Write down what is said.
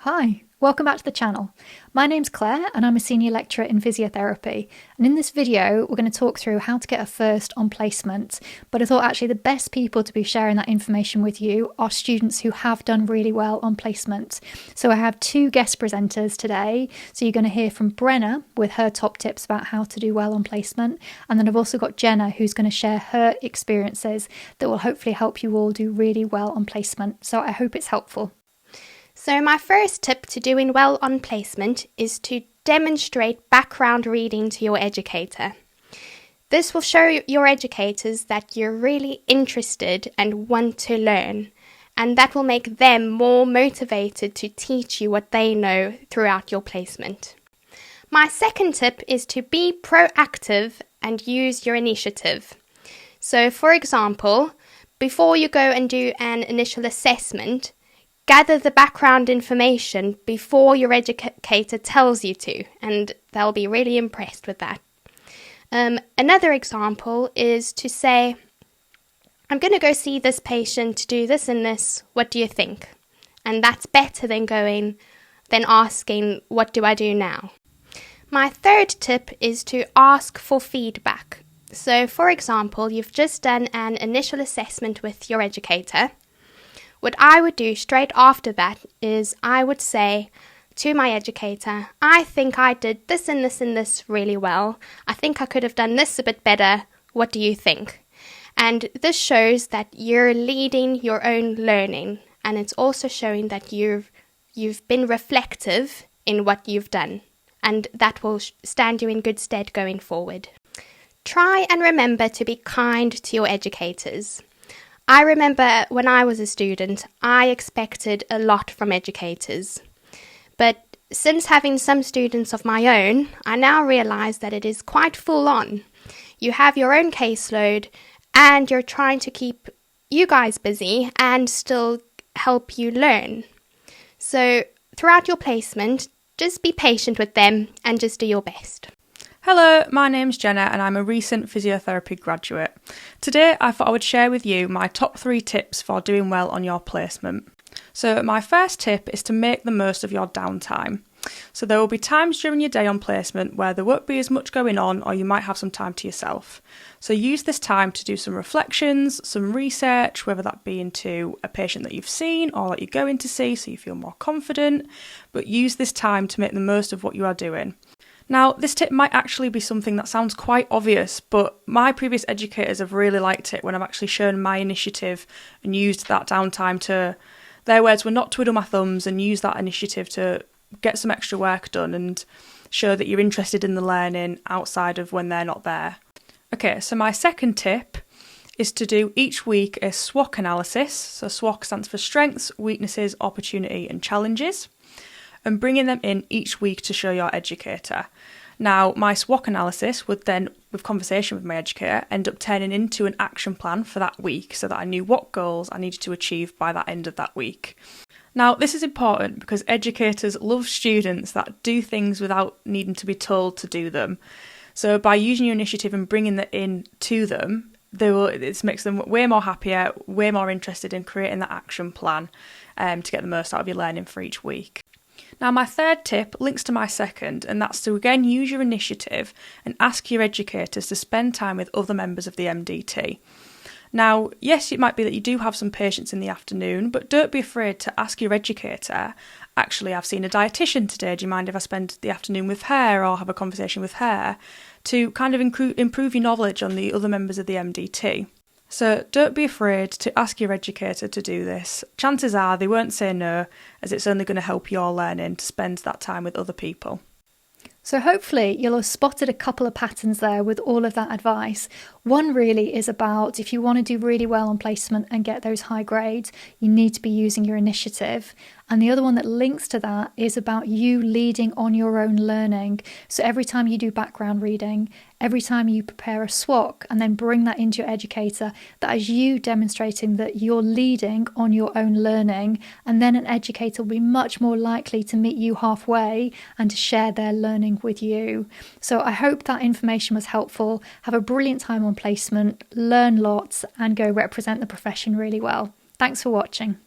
Hi, welcome back to the channel. My name's Claire and I'm a senior lecturer in physiotherapy, and in this video we're going to talk through how to get a first on placement, but I thought actually the best people to be sharing that information with you are students who have done really well on placement. So I have two guest presenters today, so you're going to hear from Brenna with her top tips about how to do well on placement, and then I've also got Jenna who's going to share her experiences that will hopefully help you all do really well on placement, so I hope it's helpful. So my first tip to doing well on placement is to demonstrate background reading to your educator. This will show your educators that you're really interested and want to learn, and that will make them more motivated to teach you what they know throughout your placement. My second tip is to be proactive and use your initiative. So for example, before you go and do an initial assessment, gather the background information before your educator tells you to, and they'll be really impressed with that. Another example is to say, I'm going to go see this patient to do this and this, what do you think? And that's better than asking, what do I do now? My third tip is to ask for feedback. So for example, you've just done an initial assessment with your educator. What I would do straight after that is I would say to my educator, I think I did this and this and this really well. I think I could have done this a bit better. What do you think? And this shows that you're leading your own learning, and it's also showing that you've been reflective in what you've done, and that will stand you in good stead going forward. Try and remember to be kind to your educators. I remember when I was a student, I expected a lot from educators. But since having some students of my own, I now realise that it is quite full on. You have your own caseload and you're trying to keep you guys busy and still help you learn. So throughout your placement, just be patient with them and just do your best. Hello, my name's Jenna and I'm a recent physiotherapy graduate. Today I thought I would share with you my top 3 tips for doing well on your placement. So my first tip is to make the most of your downtime. So there will be times during your day on placement where there won't be as much going on, or you might have some time to yourself. So use this time to do some reflections, some research, whether that be into a patient that you've seen or that you're going to see so you feel more confident, but use this time to make the most of what you are doing. Now, this tip might actually be something that sounds quite obvious, but my previous educators have really liked it when I've actually shown my initiative and used that downtime to, their words were, not twiddle my thumbs, and use that initiative to get some extra work done and show that you're interested in the learning outside of when they're not there. Okay, so my second tip is to do each week a SWOT analysis. So SWOT stands for strengths, weaknesses, opportunity and challenges, and bringing them in each week to show your educator. Now, my SWOT analysis would then, with conversation with my educator, end up turning into an action plan for that week so that I knew what goals I needed to achieve by that end of that week. Now, this is important because educators love students that do things without needing to be told to do them. So by using your initiative and bringing that in to them, it makes them way more happier, way more interested in creating that action plan to get the most out of your learning for each week. Now, my third tip links to my second, and that's to again use your initiative and ask your educators to spend time with other members of the MDT. Now, yes, it might be that you do have some patients in the afternoon, but don't be afraid to ask your educator, actually, I've seen a dietitian today, do you mind if I spend the afternoon with her or have a conversation with her, to kind of improve your knowledge on the other members of the MDT. So don't be afraid to ask your educator to do this. Chances are they won't say no, as it's only going to help your learning to spend that time with other people. So hopefully you'll have spotted a couple of patterns there with all of that advice. One really is about if you want to do really well on placement and get those high grades, you need to be using your initiative. And the other one that links to that is about you leading on your own learning. So every time you do background reading, every time you prepare a SWOT and then bring that into your educator, that is you demonstrating that you're leading on your own learning, and then an educator will be much more likely to meet you halfway and to share their learning with you. So I hope that information was helpful. Have a brilliant time on placement, learn lots and go represent the profession really well. Thanks for watching.